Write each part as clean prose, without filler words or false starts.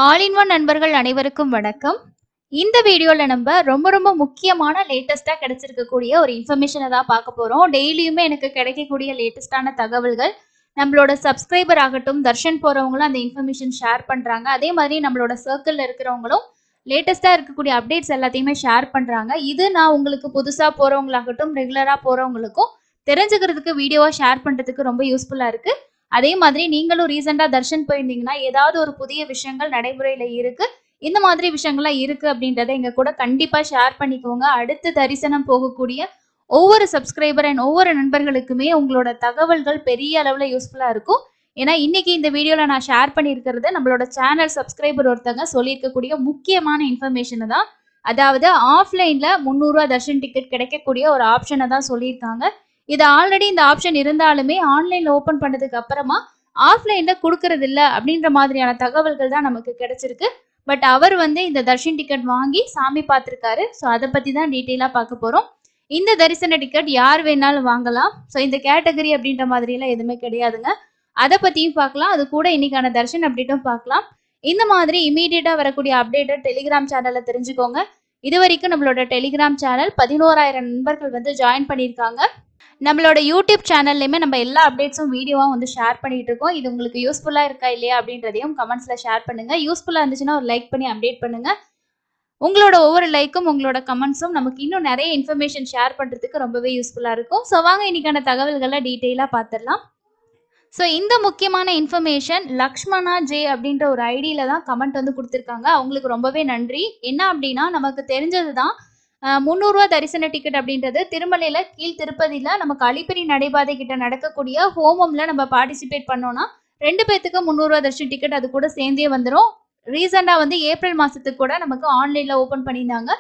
All in one நண்பர்கள் அனைவருக்கும் வணக்கம். இந்த வீடியோல நம்ம ரொம்ப முக்கியமான லேட்டஸ்டா கிடைச்சிருக்கக்கூடிய ஒரு இன்ஃபர்மேஷனை தான் பார்க்க போறோம். டெய்லியுமே எனக்கு கிடைக்கக்கூடிய லேட்டஸ்டான தகவல்கள் நம்மளோட சப்ஸ்கிரைபர் ஆகட்டும், தர்ஷன் போறவங்களும் அந்த இன்ஃபர்மேஷன் ஷேர் பண்றாங்க. அதே மாதிரி நம்மளோட சர்க்கிள்ல இருக்கிறவங்களும் லேட்டஸ்டா இருக்கக்கூடிய அப்டேட்ஸ் எல்லாத்தையுமே ஷேர் பண்றாங்க. இது நான் உங்களுக்கு புதுசா போறவங்களாகட்டும், ரெகுலரா போறவங்களுக்கும் தெரிஞ்சுக்கிறதுக்கு வீடியோவா ஷேர் பண்றதுக்கு ரொம்ப யூஸ்ஃபுல்லா இருக்கு. அதே மாதிரி நீங்களும் ரீசெண்டா தர்ஷன் போயிருந்தீங்கன்னா ஏதாவது ஒரு புதிய விஷயங்கள் நடைமுறையில இருக்கு, இந்த மாதிரி விஷயங்கள்லாம் இருக்கு அப்படின்றத எங்க கூட கண்டிப்பா ஷேர் பண்ணிக்கோங்க. அடுத்து தரிசனம் போகக்கூடிய ஒவ்வொரு சப்ஸ்கிரைபர் அண்ட் ஒவ்வொரு நண்பர்களுக்குமே உங்களோட தகவல்கள் பெரிய அளவுல யூஸ்ஃபுல்லா இருக்கும். ஏன்னா இன்னைக்கு இந்த வீடியோல நான் ஷேர் பண்ணியிருக்கிறது நம்மளோட சேனல் சப்ஸ்கிரைபர் ஒருத்தங்க சொல்லியிருக்கக்கூடிய முக்கியமான இன்ஃபர்மேஷனை தான். அதாவது ஆஃப்லைன்ல 300 ரூபா தர்ஷன் டிக்கெட் கிடைக்கக்கூடிய ஒரு ஆப்ஷனை தான் சொல்லியிருக்காங்க. இது ஆல்ரெடி இந்த ஆப்ஷன் இருந்தாலுமே ஆன்லைன்ல ஓபன் பண்ணதுக்கு அப்புறமா ஆஃப்லைன்ல கொடுக்கறது இல்ல அப்படின்ற மாதிரியான தகவல்கள் தான் நமக்கு கிடைச்சிருக்கு. பட் அவர் இந்த தர்ஷன் டிக்கெட் வாங்கி சாமி பார்த்திருக்காரு. ஸோ அதை பத்தி தான் டீட்டெயிலா பார்க்க போறோம். இந்த தரிசன டிக்கெட் யார் வேணாலும் வாங்கலாம். ஸோ இந்த கேட்டகரி அப்படின்ற மாதிரி எல்லாம் எதுவுமே கிடையாதுங்க. அதை பத்தியும் பார்க்கலாம். அது கூட இன்னைக்கான தர்ஷன் அப்டேட்டும் பார்க்கலாம். இந்த மாதிரி இமீடியட்டா வரக்கூடிய அப்டேட்டை டெலிகிராம் சேனல்ல தெரிஞ்சுக்கோங்க. இது வரைக்கும் நம்மளோட டெலிகிராம் சேனல் 11,000 நண்பர்கள் ஜாயின் பண்ணியிருக்காங்க. நம்மளோட யூடியூப் சேனல்லையுமே நம்ம எல்லா அப்டேட்ஸும் வீடியோவாக ஷேர் பண்ணிட்டு இருக்கோம். இது உங்களுக்கு யூஸ்ஃபுல்லாக இருக்கா இல்லையா அப்படின்றதையும் கமெண்ட்ஸில் ஷேர் பண்ணுங்க. யூஸ்ஃபுல்லாக இருந்துச்சுன்னா ஒரு லைக் பண்ணி அப்டேட் பண்ணுங்க. உங்களோட ஒவ்வொரு லைக்கும் உங்களோட கமெண்ட்ஸும் நமக்கு இன்னும் நிறைய இன்ஃபர்மேஷன் ஷேர் பண்ணுறதுக்கு ரொம்பவே யூஸ்ஃபுல்லாக இருக்கும். ஸோ வாங்க இன்னைக்கான தகவல்களை டீட்டெயிலாக பார்த்துடலாம். ஸோ இந்த முக்கியமான இன்ஃபர்மேஷன் லக்ஷ்மணா ஜே அப்படின்ற ஒரு ஐடியில தான் கமெண்ட் கொடுத்துருக்காங்க. அவங்களுக்கு ரொம்பவே நன்றி. என்ன அப்படின்னா நமக்கு தெரிஞ்சது தான் 300 ரூபா தரிசன டிக்கெட் அப்படின்றது திருமலையில கீழ் திருப்பதியில நமக்கு அலிப்பிரி நடைபாதை கிட்ட நடக்கக்கூடிய ஹோமம்ல நம்ம பார்ட்டிசிபேட் பண்ணோம்னா 2 பேத்துக்கு 300 ரூபா தரிசன டிக்கெட் அது கூட சேர்ந்தே வந்துடும். ரீசெண்டா ஏப்ரல் மாசத்துக்கு கூட நமக்கு ஆன்லைன்ல ஓபன் பண்ணியிருந்தாங்க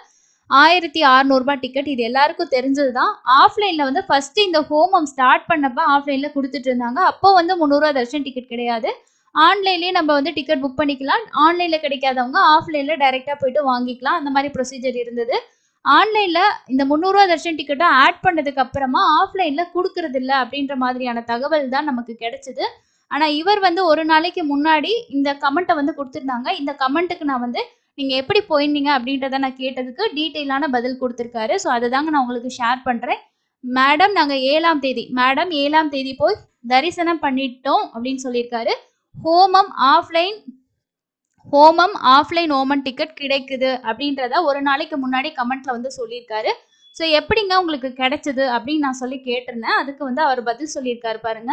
1600 ரூபாய் டிக்கெட். இது எல்லாருக்கும் தெரிஞ்சதுதான். ஆஃப்லைன்ல ஃபர்ஸ்ட் இந்த ஹோமம் ஸ்டார்ட் பண்ணப்ப ஆஃப்லைன்ல கொடுத்துட்டு இருந்தாங்க. அப்போ 300 ரூபா தரிசன டிக்கெட் கிடையாது. ஆன்லைன்லயே நம்ம டிக்கெட் புக் பண்ணிக்கலாம். ஆன்லைன்ல கிடைக்காதவங்க ஆஃப்லைன்ல டைரக்டா போயிட்டு வாங்கிக்கலாம். அந்த மாதிரி ப்ரொசீஜர் இருந்தது. ஆன்லைன்ல இந்த 300 ரூபா தர்ஷன் டிக்கெட்டை ஆட் பண்ணதுக்கு அப்புறமா ஆஃப்லைன்ல கொடுக்கறது இல்லை அப்படின்ற மாதிரியான தகவல் தான் நமக்கு கிடைச்சது. ஆனா இவர் ஒரு நாளைக்கு முன்னாடி இந்த கமெண்ட்டை கொடுத்துருந்தாங்க. இந்த கமெண்ட்டுக்கு நான் நீங்க எப்படி போயிருந்தீங்க அப்படின்றத நான் கேட்டதுக்கு டீட்டெயிலான பதில் கொடுத்துருக்காரு. ஸோ அதை தாங்க நான் உங்களுக்கு ஷேர் பண்றேன். மேடம் நாங்க 7ஆம் தேதி போய் தரிசனம் பண்ணிட்டோம் அப்படின்னு சொல்லியிருக்காரு. ஹோமம் ஆஃப்லைன் ஓமன் டிக்கெட் கிடைக்குது அப்படின்றத ஒரு நாளைக்கு முன்னாடி கமெண்ட்ல சொல்லியிருக்காரு. ஸோ எப்படிங்க உங்களுக்கு கிடைச்சது அப்படின்னு நான் சொல்லி கேட்டிருந்தேன். அதுக்கு அவர் பதில் சொல்லியிருக்காரு பாருங்க.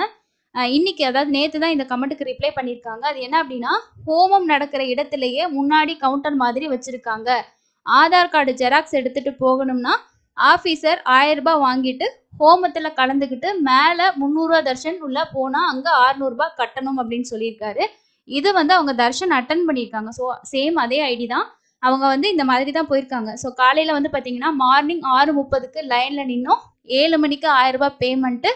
இன்னைக்கு அதாவது நேற்று தான் இந்த கமெண்ட்டுக்கு ரிப்ளை பண்ணியிருக்காங்க. அது என்ன அப்படின்னா, ஹோமம் நடக்கிற இடத்துலயே முன்னாடி கவுண்டர் மாதிரி வச்சிருக்காங்க. ஆதார் கார்டு ஜெராக்ஸ் எடுத்துட்டு போகணும்னா ஆஃபீஸர் 1000 ரூபாய் வாங்கிட்டு ஹோமத்துல கலந்துக்கிட்டு மேல 300 ரூபா தர்ஷன் உள்ள போனா அங்க 600 ரூபாய் கட்டணும் அப்படின்னு சொல்லியிருக்காரு. இது அவங்க தர்ஷன் அட்டன் பண்ணியிருக்காங்க. ஸோ சேம் அதே ஐடி தான். அவங்க இந்த மாதிரி தான் போயிருக்காங்க. ஸோ காலையில் பார்த்தீங்கன்னா மார்னிங் 6:30க்கு லைனில் நின்னோம். 7 மணிக்கு 1000 ரூபாய் பேமெண்ட்டு,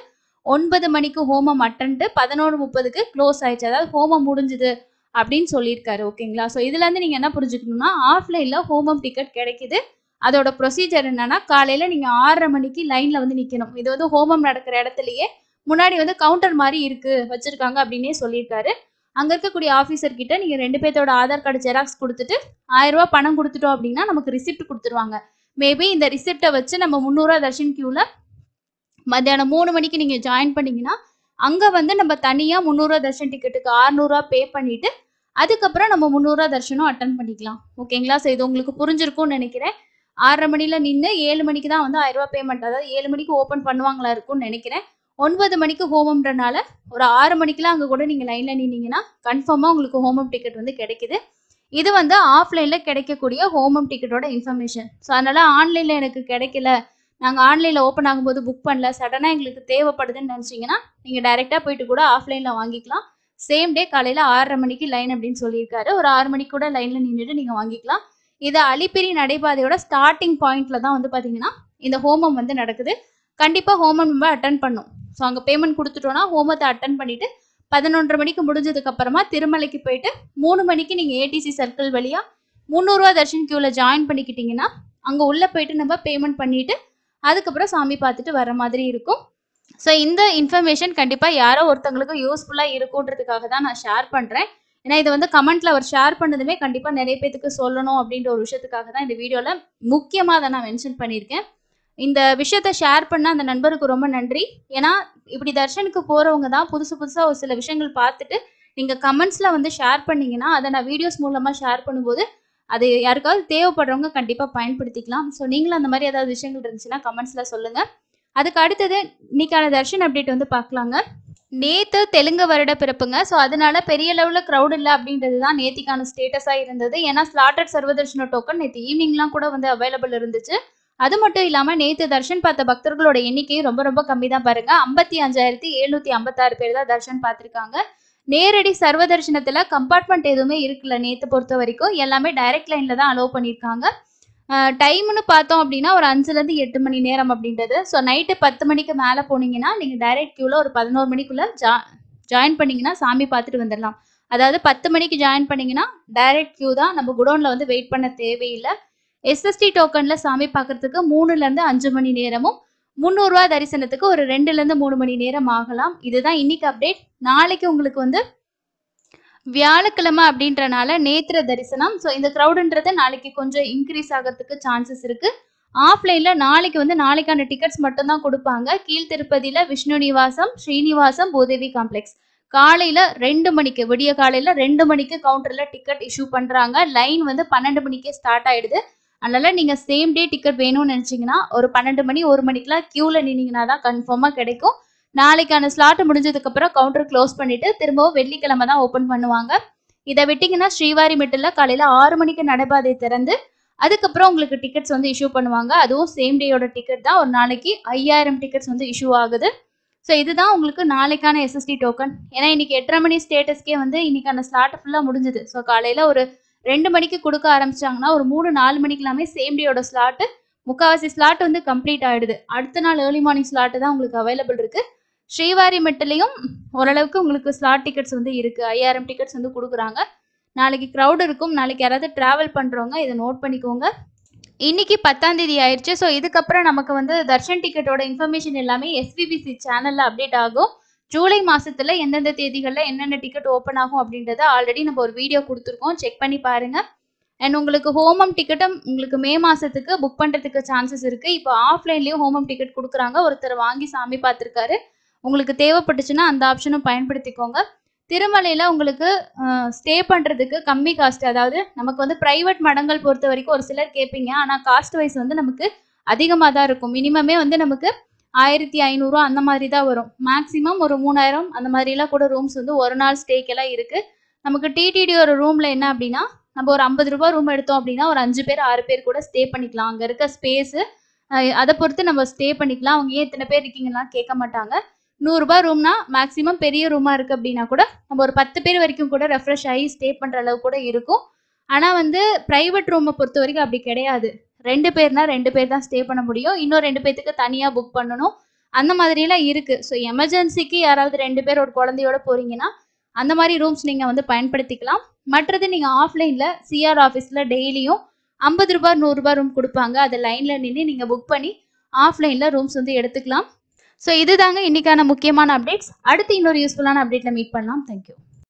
9 மணிக்கு ஹோமம் அட்டன்ட்டு, 11:30க்கு க்ளோஸ் ஆயிடுச்சு. அதாவது ஹோமம் முடிஞ்சுது அப்படின்னு சொல்லியிருக்காரு. ஓகேங்களா? ஸோ இதுலேருந்து நீங்கள் என்ன புரிஞ்சுக்கணும்னா, ஆஃப்லைனில் ஹோமம் டிக்கெட் கிடைக்குது. அதோட ப்ரொசீஜர் என்னன்னா, காலையில் நீங்கள் 6:30 மணிக்கு லைனில் நிற்கணும். இது ஹோமம் நடக்கிற இடத்துலையே முன்னாடி கவுண்டர் மாதிரி வச்சிருக்காங்க அப்படின்னே சொல்லியிருக்காரு. அங்க இருக்கக்கூடிய ஆஃபீஸர் கிட்ட நீங்க 2 பேர்த்தோட ஆதார் கார்டு ஜெராக்ஸ் கொடுத்துட்டு 1000 ரூபாய் பணம் கொடுத்துட்டோம் அப்படின்னா நமக்கு ரிசிப்ட் கொடுத்துருவாங்க. மேபி இந்த ரிசிப்டை வச்சு நம்ம 300 ரூபா தர்ஷன் கியூல மத்தியானம் 3 மணிக்கு நீங்க ஜாயின் பண்ணீங்கன்னா அங்க நம்ம தனியா 300 ரூபா தர்ஷன் டிக்கெட்டுக்கு 600 ரூபா பே பண்ணிட்டு அதுக்கப்புறம் நம்ம 300 ரூபா தர்ஷனும் அட்டன் பண்ணிக்கலாம். ஓகேங்களா? ஸோ இது உங்களுக்கு புரிஞ்சிருக்கும்னு நினைக்கிறேன். 6:30 மணில நின்று 7 மணிக்கு தான் 1000 ரூபாய் பேமெண்ட், அதாவது 7 மணிக்கு ஓப்பன் பண்ணுவாங்களா இருக்கும்னு நினைக்கிறேன். 9 மணிக்கு ஹோமம்ன்றனால ஒரு 6 மணிக்கெல்லாம் அங்கே கூட நீங்கள் லைனில் நின்னீங்கன்னா கன்ஃபார்மாக உங்களுக்கு ஹோமம் டிக்கெட் கிடைக்குது. இது ஆஃப்லைனில் கிடைக்கக்கூடிய ஹோமம் டிக்கெட்டோட இன்ஃபர்மேஷன். ஸோ அதனால் ஆன்லைனில் எனக்கு கிடைக்கல, நாங்கள் ஆன்லைனில் ஓப்பன் ஆகும்போது புக் பண்ணல, சடனாக எங்களுக்கு தேவைப்படுதுன்னு நினச்சிங்கன்னா நீங்கள் டைரெக்டாக போயிட்டு கூட ஆஃப்லைனில் வாங்கிக்கலாம். சேம் டே காலையில் 6:30 மணிக்கு லைன் அப்படின்னு சொல்லியிருக்காரு. ஒரு 6 மணிக்கு கூட லைனில் நின்றுட்டு நீங்கள் வாங்கிக்கலாம். இது அலிப்பிரி நடைபாதையோட ஸ்டார்டிங் பாயிண்ட்ல தான் பார்த்தீங்கன்னா இந்த ஹோமம் நடக்குது. கண்டிப்பாக ஹோமம் நம்ம அட்டன் பண்ணும். ஸோ அங்கே பேமெண்ட் கொடுத்துட்டோன்னா ஹோமத்தை அட்டன் பண்ணிவிட்டு 11:30 மணிக்கு முடிஞ்சதுக்கு அப்புறமா திருமலைக்கு போயிட்டு 3 மணிக்கு நீங்கள் ஏடிசி சர்க்கிள் வழியாக 300 ரூபா தர்ஷன் கியூவில் ஜாயின் பண்ணிக்கிட்டீங்கன்னா அங்கே உள்ளே போயிட்டு நம்ம பேமெண்ட் பண்ணிவிட்டு அதுக்கப்புறம் சாமி பார்த்துட்டு வர மாதிரி இருக்கும். ஸோ இந்த இன்ஃபர்மேஷன் கண்டிப்பாக யாரோ ஒருத்தவங்களுக்கு யூஸ்ஃபுல்லாக இருக்குன்றதுக்காக தான் நான் ஷேர் பண்ணுறேன். ஏன்னா இது வந்து கமெண்ட்ல அவர் ஷேர் பண்ணதுமே கண்டிப்பா நிறைய பேத்துக்கு சொல்லணும் அப்படின்ற ஒரு விஷயத்துக்காக தான் இந்த வீடியோல முக்கியமா அதை நான் மென்ஷன் பண்ணியிருக்கேன். இந்த விஷயத்த ஷேர் பண்ண அந்த நண்பருக்கு ரொம்ப நன்றி. ஏன்னா இப்படி தர்ஷனுக்கு போறவங்க தான் புதுசு புதுசா ஒரு சில விஷயங்கள் பார்த்துட்டு நீங்க கமெண்ட்ஸ்ல வந்து ஷேர் பண்ணீங்கன்னா அதை நான் வீடியோஸ் மூலமா ஷேர் பண்ணும்போது அது யாருக்காவது தேவைப்படுறவங்க கண்டிப்பா பயன்படுத்திக்கலாம். ஸோ நீங்களும் அந்த மாதிரி ஏதாவது விஷயங்கள் இருந்துச்சுன்னா கமெண்ட்ஸ்ல சொல்லுங்க. அதுக்கு அடுத்தது இன்னைக்கான தர்ஷன் அப்டேட் வந்து பார்க்கலாங்க. நேத்து தெலுங்கு வருட பிறப்புங்க. ஸோ அதனால பெரிய லெவல்ல க்ரௌட் இல்ல அப்படின்றது தான் நேத்திக்கான ஸ்டேட்டஸா இருந்தது. ஏன்னா ஸ்லாட்டட் சர்வதர்ஷன டோக்கன் நேத்து ஈவினிங்லாம் கூட வந்து அவைலபிள் இருந்துச்சு. அது மட்டும் இல்லாம நேத்து தர்ஷன் பார்த்த பக்தர்களோட எண்ணிக்கை ரொம்ப ரொம்ப கம்மி தான் பாருங்க. 55,756 பேர் தான் தர்ஷன் பார்த்திருக்காங்க. நேரடி சர்வ தரிசனத்துல கம்பார்ட்மெண்ட் எதுவுமே இருக்குல்ல நேத்து பொறுத்த வரைக்கும். எல்லாமே டைரக்ட் லைன்ல தான் அலோவ் பண்ணியிருக்காங்க. டைம்னு பார்த்தோம் அப்படின்னா ஒரு 5லேருந்து 8 மணி நேரம் அப்படின்றது. ஸோ நைட்டு 10 மணிக்கு மேலே போனீங்கன்னா நீங்கள் டைரக்ட் கியூவில் ஒரு 11 மணிக்குள்ளே ஜாயின் பண்ணிங்கன்னா சாமி பார்த்துட்டு வந்துடலாம். அதாவது 10 மணிக்கு ஜாயின் பண்ணிங்கன்னா டைரக்ட் கியூ தான், நம்ம குடோனில் வந்து வெயிட் பண்ண தேவையில்லை. எஸ்எஸ்டி டோக்கனில் சாமி பார்க்கறதுக்கு 3லேருந்து 5 மணி நேரமும் 300 ரூபா தரிசனத்துக்கு ஒரு 2லேருந்து 3 மணி நேரம் ஆகலாம். இதுதான் இன்னைக்கு அப்டேட். நாளைக்கு உங்களுக்கு வந்து வியாழக்கிழமை அப்படின்றனால நேத்திர தரிசனம். ஸோ இந்த க்ரௌடுன்றது நாளைக்கு கொஞ்சம் இன்க்ரீஸ் ஆகிறதுக்கு சான்சஸ் இருக்கு. ஆஃப்லைனில் நாளைக்கு வந்து நாளைக்கான டிக்கெட்ஸ் மட்டும்தான் கொடுப்பாங்க. கீழ் திருப்பதியில் விஷ்ணு நிவாசம், ஸ்ரீனிவாசம், பூதேவி காம்ப்ளெக்ஸ் காலையில் 2 மணிக்கு, விடிய காலையில் 2 மணிக்கு கவுண்டரில் டிக்கெட் இஷ்யூ பண்ணுறாங்க. லைன் வந்து 12 மணிக்கே ஸ்டார்ட் ஆயிடுது. அதனால நீங்கள் சேம் டே டிக்கெட் வேணும்னு நினச்சிங்கன்னா ஒரு 12 மணி 1 மணிக்கெலாம் க்யூவில் நின்னீங்கன்னா தான் கன்ஃபார்மாக கிடைக்கும். நாளைக்கான ஸ்லாட் முடிஞ்சதுக்கப்புறம் கவுண்டர் க்ளோஸ் பண்ணிட்டு திரும்பவும் வெள்ளிக்கிழமை தான் ஓப்பன் பண்ணுவாங்க. இதை விட்டிங்கன்னா ஸ்ரீவாரிமெட்டில் காலையில் 6 மணிக்கு நடைபாதை திறந்து அதுக்கப்புறம் உங்களுக்கு டிக்கெட்ஸ் வந்து இஷ்யூ பண்ணுவாங்க. அதுவும் சேம் டேயோட டிக்கெட் தான். ஒரு நாளைக்கு 5000 டிக்கெட்ஸ் வந்து இஷ்யூ ஆகுது. ஸோ இதுதான் உங்களுக்கு நாளைக்கான எஸ்எஸ்டி டோக்கன். ஏன்னா இன்னைக்கு 8:30 மணி ஸ்டேட்டஸ்க்கே வந்து இன்னைக்கான ஸ்லாட் ஃபுல்லாக முடிஞ்சுது. ஸோ காலையில் ஒரு 2 மணிக்கு கொடுக்க ஆரம்பிச்சாங்கன்னா ஒரு 3-4 மணிக்கெல்லாமே சேம் டேயோட ஸ்லாட்டு முக்கால்வாசி ஸ்லாட் வந்து கம்ப்ளீட் ஆகிடுது. அடுத்த நாள் ஏர்லி மார்னிங் ஸ்லாட்டு தான் உங்களுக்கு அவைலபிள் இருக்குது. ஸ்ரீவாரிமெட்டிலையும் ஓரளவுக்கு உங்களுக்கு ஸ்லாட் டிக்கெட்ஸ் வந்து இருக்குது. 5000 டிக்கெட்ஸ் வந்து கொடுக்குறாங்க. நாளைக்கு க்ரௌட் இருக்கும். நாளைக்கு யாராவது ட்ராவல் பண்ணுறவங்க இதை நோட் பண்ணிக்கோங்க. இன்னைக்கு 10ஆம் தேதி ஆயிடுச்சு. ஸோ இதுக்கப்புறம் நமக்கு வந்து தர்ஷன் டிக்கெட்டோட இன்ஃபர்மேஷன் எல்லாமே எஸ்விபிசி சேனலில் அப்டேட் ஆகும். ஜூலை மாதத்தில் எந்தெந்த தேதிகளில் என்னென்ன டிக்கெட் ஓப்பன் ஆகும் அப்படின்றத ஆல்ரெடி நம்ம ஒரு வீடியோ கொடுத்துருக்கோம், செக் பண்ணி பாருங்கள். அண்ட் உங்களுக்கு ஹோமம் டிக்கெட்டும் உங்களுக்கு மே மாதத்துக்கு புக் பண்ணுறதுக்கு சான்சஸ் இருக்குது. இப்போ ஆஃப்லைன்லேயும் ஹோமம் டிக்கெட் கொடுக்குறாங்க. ஒருத்தர் வாங்கி சாமி பார்த்துருக்காரு. உங்களுக்கு தேவைப்பட்டுச்சுன்னா அந்த ஆப்ஷனும் பயன்படுத்திக்கோங்க. திருமலையில் உங்களுக்கு ஸ்டே பண்ணுறதுக்கு கம்மி காஸ்ட், அதாவது நமக்கு வந்து ப்ரைவேட் மடங்கள் பொறுத்த வரைக்கும் ஒரு சிலர் கேட்பீங்க, ஆனால் காஸ்ட் வைஸ் வந்து நமக்கு அதிகமாக தான் இருக்கும். மினிமமே வந்து நமக்கு 1500 அந்த மாதிரி தான் வரும். மேக்ஸிமம் ஒரு 3000 அந்த மாதிரிலாம் கூட ரூம்ஸ் வந்து ஒரு நாள் ஸ்டேக்கெல்லாம் இருக்குது. நமக்கு டிடிடி ஒரு ரூமில் என்ன அப்படின்னா நம்ம ஒரு 50 ரூபா ரூம் எடுத்தோம் அப்படின்னா ஒரு 5 பேர் 6 பேர் கூட ஸ்டே பண்ணிக்கலாம். அங்கே இருக்க ஸ்பேஸு அதை பொறுத்து நம்ம ஸ்டே பண்ணிக்கலாம். அவங்க ஏன் இத்தனை பேர் இருக்கீங்கன்னா கேட்க மாட்டாங்க. 100 ரூபா ரூம்னா மேக்ஸிமம் பெரிய ரூமாக இருக்குது அப்படின்னா கூட நம்ம ஒரு 10 பேர் வரைக்கும் கூட ரெஃப்ரெஷ் ஆகி ஸ்டே பண்ணுற அளவு கூட இருக்கும். ஆனால் வந்து ப்ரைவேட் ரூமை பொறுத்த வரைக்கும் அப்படி கிடையாது. 2 பேர்னா 2 பேர் தான் ஸ்டே பண்ண முடியும். இன்னும் 2 பேர்த்துக்கு தனியாக புக் பண்ணணும். அந்த மாதிரிலாம் இருக்குது. ஸோ எமர்ஜென்சிக்கு யாராவது 2 பேர் ஒரு குழந்தையோட போகிறீங்கன்னா அந்த மாதிரி ரூம்ஸ் நீங்கள் வந்து பயன்படுத்திக்கலாம். மற்றது நீங்கள் ஆஃப்லைனில் சிஆர் ஆஃபீஸில் டெய்லியும் 50 ரூபா 100 ரூபா ரூம் கொடுப்பாங்க. அதை லைனில் நின்று நீங்கள் புக் பண்ணி ஆஃப்லைனில் ரூம்ஸ் வந்து எடுத்துக்கலாம். ஸோ இதுதாங்க இன்னைக்கான முக்கியமான அப்டேட்ஸ். அடுத்து இன்னொரு யூஸ்ஃபுல்லான அப்டேட்டில் மீட் பண்ணலாம். தேங்க்யூ.